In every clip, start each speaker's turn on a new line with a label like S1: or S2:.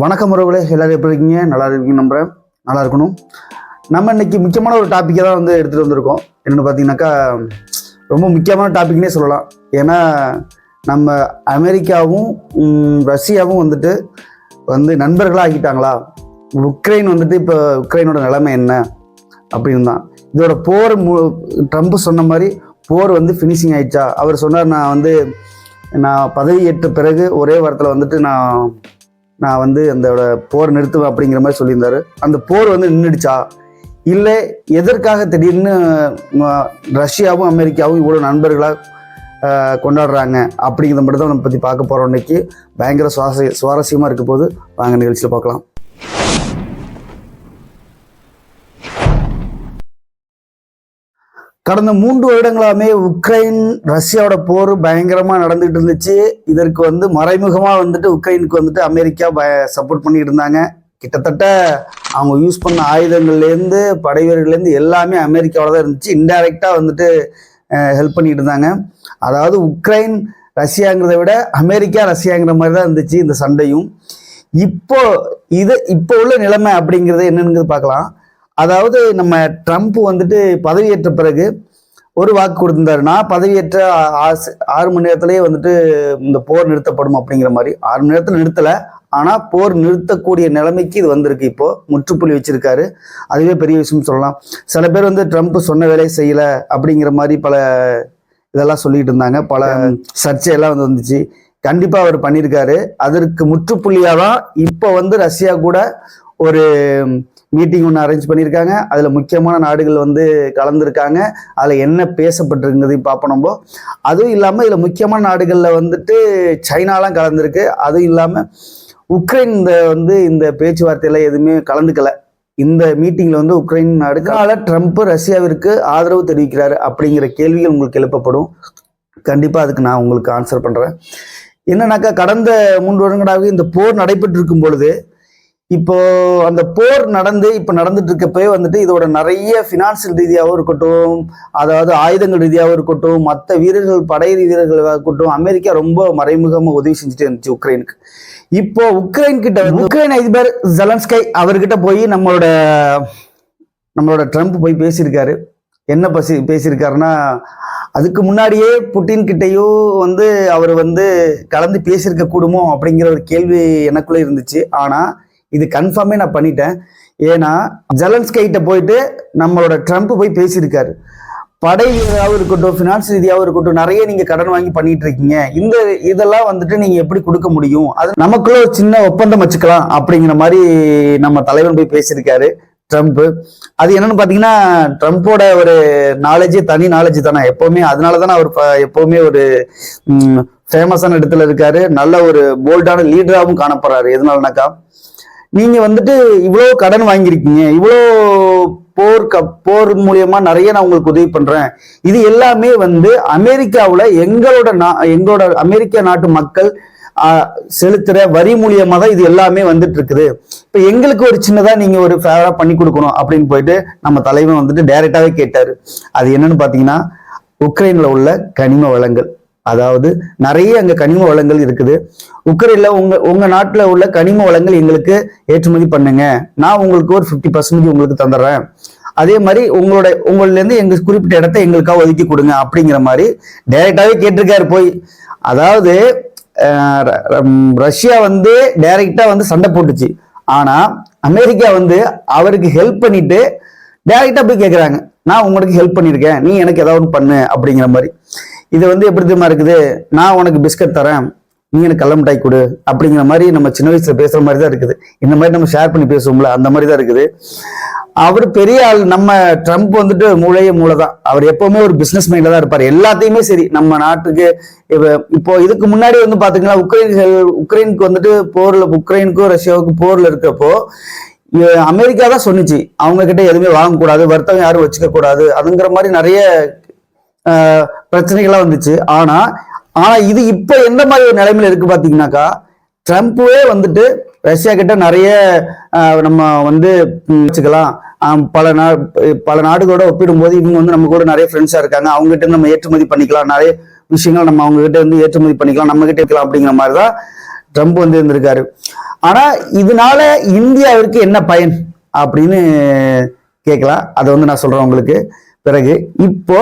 S1: வணக்கம் உறவுகளே, எல்லாரும் எப்படி இருக்கீங்க? நல்லா இருக்கீங்க நம்புறேன். நல்லா இருக்கணும். நம்ம இன்னைக்கு முக்கியமான ஒரு டாப்பிக்கை தான் எடுத்துகிட்டு வந்திருக்கோம். என்னென்னு பார்த்தீங்கன்னாக்கா, ரொம்ப முக்கியமான டாபிக்னே சொல்லலாம். ஏன்னா நம்ம அமெரிக்காவும் ரஷ்யாவும் நண்பர்களாக ஆக்கிட்டாங்களா? உக்ரைன் இப்போ உக்ரைனோட நிலைமை என்ன அப்படின்னு தான். இதோட போர் ட்ரம்ப் சொன்ன மாதிரி போர் ஃபினிஷிங் ஆயிடுச்சா? அவர் சொன்னார், நான் பதவி ஏற்ற பிறகு ஒரே வாரத்தில் நான் அந்த போர் நிறுத்துவேன் அப்படிங்கிற மாதிரி சொல்லியிருந்தாரு. அந்த போர் நின்றுடுச்சா, இல்லை எதற்காக திடீர்னு ரஷ்யாவும் அமெரிக்காவும் இவ்வளோ நண்பர்களாக கொண்டாடுறாங்க அப்படிங்கிறத மட்டும் தான் நம்ம பற்றி பார்க்க போகிறோம். இன்னைக்கு பயங்கர சுவாரஸ்யமாக இருக்க போது வாங்க நிகழ்ச்சியில் பார்க்கலாம். கடந்த 3 வருடங்களாமே உக்ரைன் ரஷ்யாவோட போர் பயங்கரமாக நடந்துகிட்டு இருந்துச்சு. இதற்கு மறைமுகமாக உக்ரைனுக்கு அமெரிக்கா சப்போர்ட் பண்ணிட்டு இருந்தாங்க. கிட்டத்தட்ட அவங்க யூஸ் பண்ண ஆயுதங்கள்லேருந்து படை வீரர்கள்லேருந்து எல்லாமே அமெரிக்காவோட தான் இருந்துச்சு. இன்டைரக்டாக ஹெல்ப் பண்ணிட்டு இருந்தாங்க. அதாவது உக்ரைன் ரஷ்யாங்கிறத விட அமெரிக்கா ரஷ்யாங்கிற மாதிரி தான் இருந்துச்சு இந்த சண்டையும். இப்போ உள்ள நிலைமை அப்படிங்கிறது என்னன்னு பார்க்கலாம். அதாவது நம்ம ட்ரம்ப் பதவியேற்ற பிறகு ஒரு வாக்கு கொடுத்திருந்தாரு. நான் பதவியேற்ற 6 மணி நேரத்திலேயே இந்த போர் நிறுத்தப்படும் அப்படிங்கிற மாதிரி. 6 மணி நேரத்தில் நிறுத்தலை, ஆனால் போர் நிறுத்தக்கூடிய நிலைமைக்கு இது வந்திருக்கு. இப்போ முற்றுப்புள்ளி வச்சிருக்காரு. அதுவே பெரிய விஷயம் சொல்லலாம். சில பேர் ட்ரம்ப் சொன்ன வேலையை செய்யலை அப்படிங்கிற மாதிரி பல இதெல்லாம் சொல்லிட்டு இருந்தாங்க. பல சர்ச்சையெல்லாம் வந்துச்சு. கண்டிப்பாக அவர் பண்ணியிருக்காரு. அதற்கு முற்றுப்புள்ளியாக தான் இப்போ ரஷ்யா கூட ஒரு மீட்டிங் ஒன்று அரேஞ்ச் பண்ணியிருக்காங்க. அதில் முக்கியமான நாடுகள் கலந்துருக்காங்க. அதில் என்ன பேசப்பட்டிருக்குங்கிறதையும் பார்ப்போம் நம்ம. அதுவும் இல்லாமல் இதில் முக்கியமான நாடுகளில் சைனாலாம் கலந்துருக்கு. அதுவும் இல்லாமல் உக்ரைன் இந்த பேச்சுவார்த்தையில் எதுவுமே கலந்துக்கலை. இந்த மீட்டிங்கில் உக்ரைன் நாடுனால ட்ரம்ப் ரஷ்யாவிற்கு ஆதரவு தெரிவிக்கிறாரு அப்படிங்கிற கேள்விகள் உங்களுக்கு எழுப்பப்படும். கண்டிப்பாக அதுக்கு நான் உங்களுக்கு ஆன்சர் பண்ணுறேன். என்னன்னாக்கா, கடந்த 3 வருடங்களாகவே இந்த போர் நடைபெற்று இருக்கும் பொழுது இப்போ அந்த போர் நடந்துட்டு இருக்கப்பவே இதோட நிறைய பினான்சியல் ரீதியாகவும் இருக்கட்டும், அதாவது ஆயுதங்கள் ரீதியாகவும் இருக்கட்டும், மற்ற வீரர்கள் படை வீரர்களாக இருக்கட்டும், அமெரிக்கா ரொம்ப மறைமுகமாக உதவி செஞ்சுட்டு இருந்துச்சு உக்ரைனுக்கு. இப்போ உக்ரைன் கிட்ட உக்ரைன் அதிபர் ஜெலன்ஸ்கை அவர்கிட்ட போய் நம்மளோட ட்ரம்ப் போய் பேசியிருக்காரு. என்ன பேசியிருக்காருன்னா, அதுக்கு முன்னாடியே புட்டின் கிட்டையும் அவர் கலந்து பேசியிருக்க கூடுமோ அப்படிங்கிற ஒரு கேள்வி எனக்குள்ளே இருந்துச்சு. ஆனால் இது கன்ஃபார்மே நான் பண்ணிட்டேன். ஏன்னா ஜெலன்ஸ்கைட்ட போயிட்டு நம்மளோட ட்ரம்ப் போய் பேசியிருக்காரு. படை ரீதியாகவும் இருக்கட்டும், ஃபினான்ஸ் ரீதியாகவும் இருக்கட்டும், நிறைய நீங்கள் கடன் வாங்கி பண்ணிட்டு இருக்கீங்க. இதெல்லாம் நீங்கள் எப்படி கொடுக்க முடியும்? அது நமக்குள்ள ஒரு சின்ன ஒப்பந்தம் வச்சுக்கலாம் அப்படிங்கிற மாதிரி நம்ம தலைவன் போய் பேசியிருக்காரு ட்ரம்ப். அது என்னன்னு பார்த்தீங்கன்னா, ட்ரம்ப்போட ஒரு நாலேஜே தனி நாலேஜ் தானே எப்பவுமே. அதனால தானே அவர் எப்பவுமே ஒரு ஃபேமஸான இடத்துல இருக்காரு. நல்ல ஒரு போல்டான லீடராகவும் காணப்படுறாரு. எதனாலனாக்கா, நீங்க இவ்வளோ கடன் வாங்கியிருக்கீங்க, இவ்வளோ போர் மூலியமா நிறைய நான் உங்களுக்கு உதவி பண்றேன். இது எல்லாமே அமெரிக்காவில் எங்களோட அமெரிக்கா நாட்டு மக்கள் செலுத்துற வரி மூலியமா தான் இது எல்லாமே இருக்குது. இப்ப எங்களுக்கு ஒரு சின்னதா நீங்க ஒரு ஃபேவரா பண்ணி கொடுக்கணும் அப்படின்னு போயிட்டு நம்ம தலைவன் டைரக்டாவே கேட்டாரு. அது என்னன்னு பாத்தீங்கன்னா, உக்ரைன்ல உள்ள கனிம வளங்கள். அதாவது நிறைய அங்க கனிம வளங்கள் இருக்குது. உக்ரைன்ல உங்க நாட்டுல உள்ள கனிம வளங்கள் எங்களுக்கு ஏற்றுமதி பண்ணுங்க, நான் உங்களுக்கு ஒரு 50% உங்களுக்கு தந்துடுறேன். அதே மாதிரி உங்கள்ல இருந்து எங்க குறிப்பிட்ட இடத்த எங்களுக்காக ஒதுக்கி கொடுங்க அப்படிங்கிற மாதிரி டைரக்டாவே கேட்டிருக்காரு போய். அதாவது ரஷ்யா டைரக்டா சண்டை போட்டுச்சு. ஆனா அமெரிக்கா அவருக்கு ஹெல்ப் பண்ணிட்டு டைரக்டா போய் கேட்கிறாங்க, நான் உங்களுக்கு ஹெல்ப் பண்ணிருக்கேன், நீ எனக்கு ஏதாவது பண்ணு அப்படிங்கிற மாதிரி. இது எப்படி தெரியுமா இருக்குது? நான் உனக்கு பிஸ்கட் தரேன், நீ எனக்கு கள்ள மிட்டாய் கொடு அப்படிங்கிற மாதிரி நம்ம சின்ன வயசுல பேசுற மாதிரி தான் இருக்குது. இந்த மாதிரி நம்ம ஷேர் பண்ணி பேசுவோம்ல, அந்த மாதிரி தான் இருக்குது. அவர் பெரிய ஆள். நம்ம ட்ரம்ப் மூளை தான். அவர் எப்பவுமே ஒரு பிசினஸ் மைண்ட்ல தான் இருப்பார். எல்லாத்தையுமே சரி நம்ம நாட்டுக்கு. இப்போ இதுக்கு முன்னாடி பாத்தீங்கன்னா, உக்ரைனுக்கு உக்ரைனுக்கும் ரஷ்யாவுக்கும் போர்ல இருக்கப்போ அமெரிக்கா தான் சொன்னிச்சு, அவங்க கிட்ட எதுவுமே வாங்கக்கூடாது, வர்த்தகம் யாரும் வச்சுக்க கூடாது, அதுங்கிற மாதிரி நிறைய பிரச்சனைகள்லாம் வந்துச்சு. ஆனா இது இப்ப எந்த மாதிரி ஒரு நிலைமையில இருக்கு பாத்தீங்கன்னாக்கா, ட்ரம்ப்பே ரஷ்யா கிட்ட நிறைய நம்ம வச்சுக்கலாம். பல நாடுகளோட ஒப்பிடும்போது இவங்க நம்ம கூட நிறைய ஃப்ரெண்ட்ஸா இருக்காங்க, அவங்க கிட்ட நம்ம ஏற்றுமதி பண்ணிக்கலாம், நிறைய விஷயங்கள் நம்ம அவங்க கிட்ட ஏற்றுமதி பண்ணிக்கலாம், நம்ம கிட்ட இருக்கலாம் அப்படிங்கிற மாதிரிதான் ட்ரம்ப் வந்து இருந்திருக்காரு. ஆனா இதனால இந்தியாவிற்கு என்ன பயன் அப்படின்னு கேட்கலாம். அதை வந்து நான் சொல்றேன் உங்களுக்கு பிறகு. இப்போ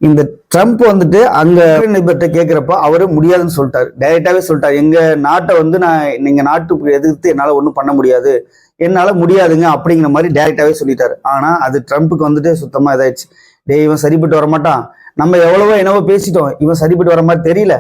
S1: இந்த ட்ரம்ப் வந்துட்டு அங்க நிபர்கிட்ட கேட்கிறப்ப அவரு முடியாதுன்னு சொல்லிட்டாரு, டைரக்டாவே சொல்லிட்டாரு, எங்க நாட்டை வந்து நீங்க நாட்டுக்கு எதிர்த்து என்னால ஒன்றும் பண்ண முடியாது, என்னால முடியாதுங்க அப்படிங்கிற மாதிரி டைரக்டாவே சொல்லிட்டாரு. ஆனா அது ட்ரம்ப்புக்கு வந்துட்டு சுத்தமா இதாயிடுச்சு. இவன் சரிப்பட்டு வரமாட்டான், நம்ம எவ்வளவோ என்னவோ பேசிட்டோம், இவன் சரிப்பட்டு வர மாதிரி தெரியல,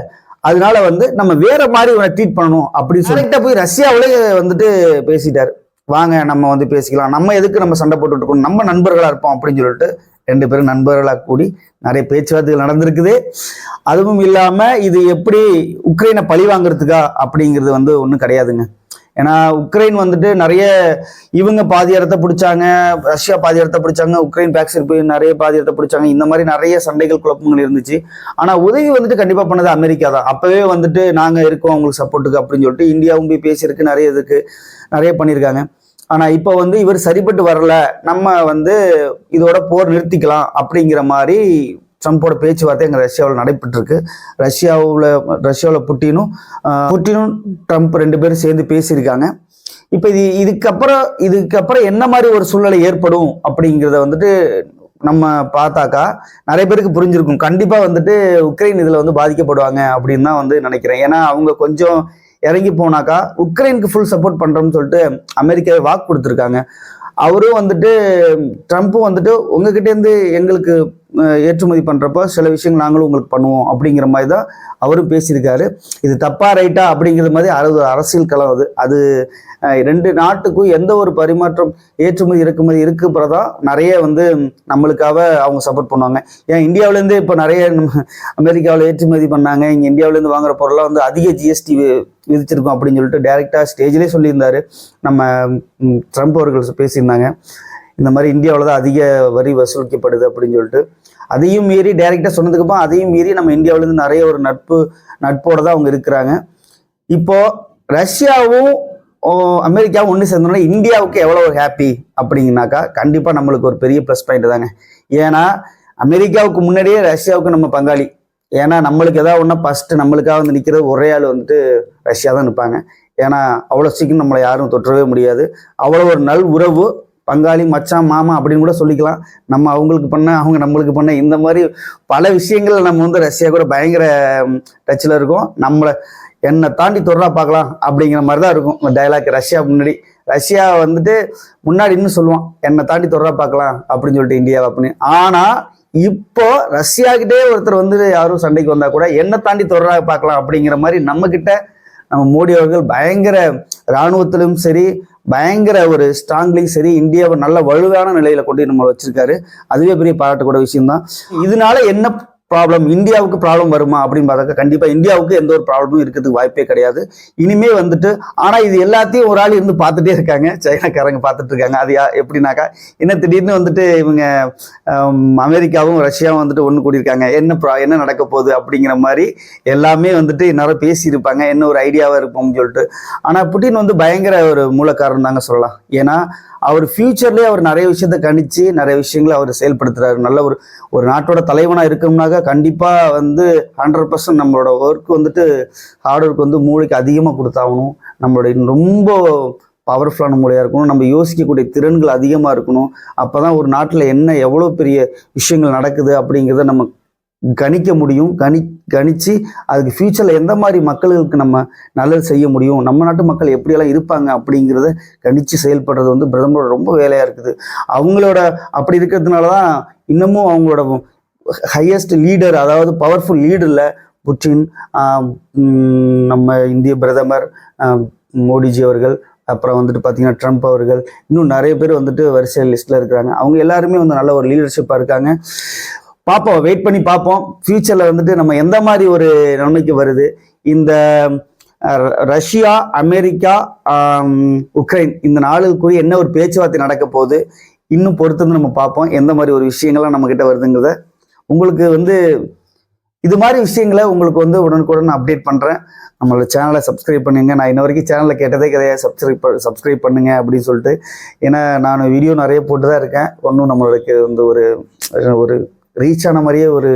S1: அதனால வந்து நம்ம வேற மாதிரி இவனை ட்ரீட் பண்ணணும் அப்படின்னு சொல்லிட்டு போய் ரஷ்யாவிலே வந்துட்டு பேசிட்டாரு. வாங்க நம்ம வந்து பேசிக்கலாம், நம்ம எதுக்கு நம்ம சண்டை போட்டுட்டு இருக்கணும், நம்ம நண்பர்களா இருப்போம் அப்படின்னு சொல்லிட்டு 2 பேரும் நண்பர்களாக கூடி நிறைய பேச்சுவார்த்தைகள் நடந்திருக்குது. அதுவும் இல்லாம இது எப்படி உக்ரைனை பழி வாங்குறதுக்கா அப்படிங்கிறது வந்து ஒன்றும் கிடையாதுங்க. ஏன்னா உக்ரைன் வந்துட்டு நிறைய இவங்க பாதி இடத்த பிடிச்சாங்க, ரஷ்யா பாதி இடத்த பிடிச்சாங்க, உக்ரைன் பேக் சைடு போய் நிறைய பாதி இடத்த பிடிச்சாங்க, இந்த மாதிரி நிறைய சண்டைகள் குழப்பங்கள் இருந்துச்சு. ஆனா உதவி வந்துட்டு கண்டிப்பா பண்ணது அமெரிக்கா தான். அப்பவே வந்துட்டு நாங்க இருக்கோம் உங்களுக்கு சப்போர்ட்டுக்கு அப்படின்னு சொல்லிட்டு இந்தியாவும் போய் பேசியிருக்கு, நிறைய இதுக்கு நிறைய பண்ணியிருக்காங்க. ஆனா இப்ப வந்து இவர் சரிப்பட்டு வரல, நம்ம வந்து இதோட போர் நிறுத்திக்கலாம் அப்படிங்கிற மாதிரி ட்ரம்போட பேச்சுவார்த்தை எங்க ரஷ்யாவில் நடைபெற்று இருக்கு. ரஷ்யாவில் புட்டினும் ட்ரம்ப் 2 பேரும் சேர்ந்து பேசியிருக்காங்க. இப்ப இதுக்கப்புறம் என்ன மாதிரி ஒரு சூழ்நிலை ஏற்படும் அப்படிங்கிறத வந்துட்டு நம்ம பார்த்தாக்கா நிறைய பேருக்கு புரிஞ்சிருக்கும். கண்டிப்பா வந்துட்டு உக்ரைன் இதுல வந்து பாதிக்கப்படுவாங்க அப்படின்னு தான் வந்து நினைக்கிறேன். ஏன்னா அவங்க கொஞ்சம் இறங்கி போனாக்கா உக்ரைனுக்கு ஃபுல் சப்போர்ட் பண்றோம்னு சொல்லிட்டு அமெரிக்காவை வாக்கு கொடுத்துருக்காங்க. அவரும் வந்துட்டு ட்ரம்ப்பும் வந்துட்டு உங்ககிட்ட இருந்து எங்களுக்கு ஏற்றுமதி பண்றப்போ சில விஷயங்கள் நாங்களும் உங்களுக்கு பண்ணுவோம் அப்படிங்கிற மாதிரி தான் அவரும் பேசியிருக்காரு. இது தப்பா ரைட்டா அப்படிங்கிற மாதிரி அரசியல் களம் அது 2 நாட்டுக்கும் எந்த ஒரு பரிமாற்றம் ஏற்றுமதி இறக்குமதி இருக்குறதான் நிறைய வந்து நம்மளுக்காக அவங்க சப்போர்ட் பண்ணுவாங்க. ஏன் இந்தியாவிலேருந்து இப்போ நிறைய அமெரிக்காவில் ஏற்றுமதி பண்ணாங்க, இங்கே இந்தியாவிலேருந்து வாங்குற பொருளாக வந்து அதிக ஜிஎஸ்டி விதிச்சிருக்கோம் அப்படின்னு சொல்லிட்டு டைரக்டா ஸ்டேஜ்லேயே சொல்லியிருந்தாரு. நம்ம ட்ரம்ப் அவர்கள் பேசியிருந்தாங்க, இந்த மாதிரி இந்தியாவில் தான் அதிக வரி வசூலிக்கப்படுது அப்படின்னு சொல்லிட்டு. அதையும் மீறி டைரக்டா சொன்னதுக்கப்புறம் அதையும் மீறி நம்ம இந்தியாவிலேருந்து நிறைய ஒரு நட்போட தான் அவங்க இருக்கிறாங்க. இப்போ ரஷ்யாவும் அமெரிக்காவும் ஒன்று சேர்ந்தோம்னா இந்தியாவுக்கு எவ்வளோ ஒரு ஹாப்பி அப்படிங்கனாக்கா கண்டிப்பா நம்மளுக்கு ஒரு பெரிய ப்ளஸ் பாயிண்ட் தாங்க. ஏன்னா அமெரிக்காவுக்கு முன்னாடியே ரஷ்யாவுக்கு நம்ம பங்காளி. ஏன்னா நம்மளுக்கு ஏதாவது ஒன்றா ஃபர்ஸ்ட் நம்மளுக்காக வந்து நிற்கிறது ஒரே ஆள் வந்துட்டு ரஷ்யா தான் நிற்பாங்க. ஏன்னா அவ்வளோ சீக்கிரம் நம்மளை யாரும் தொற்றவே முடியாது. அவ்வளோ ஒரு நல் உறவு, பங்காளி, மச்சான், மாமா அப்படின்னு கூட சொல்லிக்கலாம். நம்ம அவங்களுக்கு பண்ண, அவங்க நம்மளுக்கு பண்ண, இந்த மாதிரி பல விஷயங்கள் நம்ம வந்து ரஷ்யா கூட பயங்கர டச்சில் இருக்கும். நம்மளை என்னை தாண்டி தொடரா பார்க்கலாம் அப்படிங்கிற மாதிரி தான் இருக்கும் டைலாக். ரஷ்யா வந்துட்டு முன்னாடி இன்னும் சொல்லுவான், என்னை தாண்டி தொடரா பார்க்கலாம் அப்படின்னு சொல்லிட்டு இந்தியாவை அப்படின்னு. ஆனா இப்போ ரஷ்யா கிட்டே ஒருத்தர் வந்து யாரும் சண்டைக்கு வந்தா கூட என்னை தாண்டி தொடரா பார்க்கலாம் அப்படிங்கிற மாதிரி நம்ம மோடி அவர்கள் பயங்கர இராணுவத்திலும் சரி, பயங்கர ஒரு ஸ்ட்ராங்லையும் சரி, இந்தியாவை நல்ல வலுவான நிலையில கொண்டு நம்ம வச்சிருக்காரு. அதுவே பெரிய பாராட்டக்கூட விஷயம்தான். இதனால என்ன ப்ராப்ளம், இந்தியாவுக்கு ப்ராப்ளம் வருமா அப்படின்னு பார்த்தாக்கா கண்டிப்பா இந்தியாவுக்கு எந்த ஒரு ப்ராப்ளமும் இருக்கிறதுக்கு வாய்ப்பே கிடையாது இனிமே வந்துட்டு. ஆனா இது எல்லாத்தையும் ஒரு ஆள் இருந்து பார்த்துட்டே இருக்காங்க, சைனாக்காரங்க பார்த்துட்டு இருக்காங்க. அது எப்படின்னாக்கா என்ன திடீர்னு வந்துட்டு இவங்க அமெரிக்காவும் ரஷ்யாவும் வந்துட்டு ஒன்று கூடியிருக்காங்க, என்ன நடக்க போகுது அப்படிங்கிற மாதிரி எல்லாமே வந்துட்டு எல்லாரும் பேசியிருப்பாங்க, என்ன ஒரு ஐடியாவா இருப்போம்னு சொல்லிட்டு. ஆனா புட்டின் வந்து பயங்கர ஒரு மூலக்காரன் தாங்க சொல்லலாம். ஏன்னா அவர் ஃபியூச்சர்லேயே அவர் நிறைய விஷயத்த கணிச்சு நிறைய விஷயங்களை அவர் செயல்படுத்துறாரு. நல்ல ஒரு நாட்டோட தலைவனா இருக்கணும்னாக்கா கண்டிப்பா வந்து 100% நம்மளோட ஒர்க் வந்துட்டு ஹார்ட் ஒர்க் வந்து மூளைக்கு அதிகமாக கொடுத்தாகணும். நம்மளோட ரொம்ப பவர்ஃபுல்லான மூளையா இருக்கணும், நம்ம யோசிக்கக்கூடிய திறன்கள் அதிகமாக இருக்கணும். அப்போதான் ஒரு நாட்டில் எவ்வளோ பெரிய விஷயங்கள் நடக்குது அப்படிங்கிறத நம்ம கணிக்க முடியும். கணிச்சு அதுக்கு ஃபியூச்சர்ல எந்த மாதிரி மக்களுக்கு நம்ம நல்லது செய்ய முடியும், நம்ம நாட்டு மக்கள் எப்படியெல்லாம் இருப்பாங்க அப்படிங்கிறத கணிச்சு செயல்படுறது வந்து பிரதமரோட ரொம்ப வேலையா இருக்குது. அவங்களோட அப்படி இருக்கிறதுனாலதான் இன்னமும் அவங்களோட ஹையஸ்ட் லீடர், அதாவது பவர்ஃபுல் லீடர்ல புட்டின், நம்ம இந்திய பிரதமர் மோடிஜி அவர்கள், அப்புறம் வந்துட்டு பார்த்தீங்கன்னா ட்ரம்ப் அவர்கள், இன்னும் நிறைய பேர் வந்துட்டு வரிசை லிஸ்ட்ல இருக்கிறாங்க. அவங்க எல்லாருமே வந்து நல்ல ஒரு லீடர்ஷிப்பா இருக்காங்க. பார்ப்போம், வெயிட் பண்ணி பார்ப்போம் ஃபியூச்சர்ல வந்துட்டு நம்ம எந்த மாதிரி ஒரு நன்மைக்கு வருது. இந்த ரஷ்யா, அமெரிக்கா, உக்ரைன் இந்த நாளுக்குரிய என்ன ஒரு பேச்சுவார்த்தை நடக்க போகுது இன்னும் பொறுத்து நம்ம பார்ப்போம். எந்த மாதிரி ஒரு விஷயங்கள்லாம் நம்ம கிட்ட வருதுங்கிறத உங்களுக்கு வந்து இது மாதிரி விஷயங்களை உங்களுக்கு வந்து உடனுக்குடன் அப்டேட் பண்றேன். நம்மளோட சேனலை சப்ஸ்கிரைப் பண்ணுங்க. நான் இன்ன வரைக்கும் சேனலில் கேட்டதே கிடையாது, சப்ஸ்கிரைப் பண்ணுங்க அப்படின்னு சொல்லிட்டு. ஏன்னா நான் வீடியோ நிறைய போட்டு தான் இருக்கேன். ஒன்றும் நம்மளுக்கு வந்து ஒரு ரீச் ஆன மாதிரியே ஒரு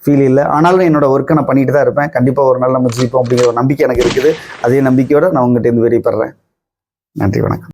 S1: ஃபீல் இல்லை. ஆனாலும் என்னோட ஒர்க்கை நான் பண்ணிட்டு தான் இருப்பேன். கண்டிப்பாக ஒரு நாள் நம்ம ஜெயிப்போம் அப்படிங்கிற ஒரு நம்பிக்கை எனக்கு இருக்குது. அதே நம்பிக்கையோடு நான் உங்கள்கிட்ட இருந்து வெளிப்படுறேன். நன்றி, வணக்கம்.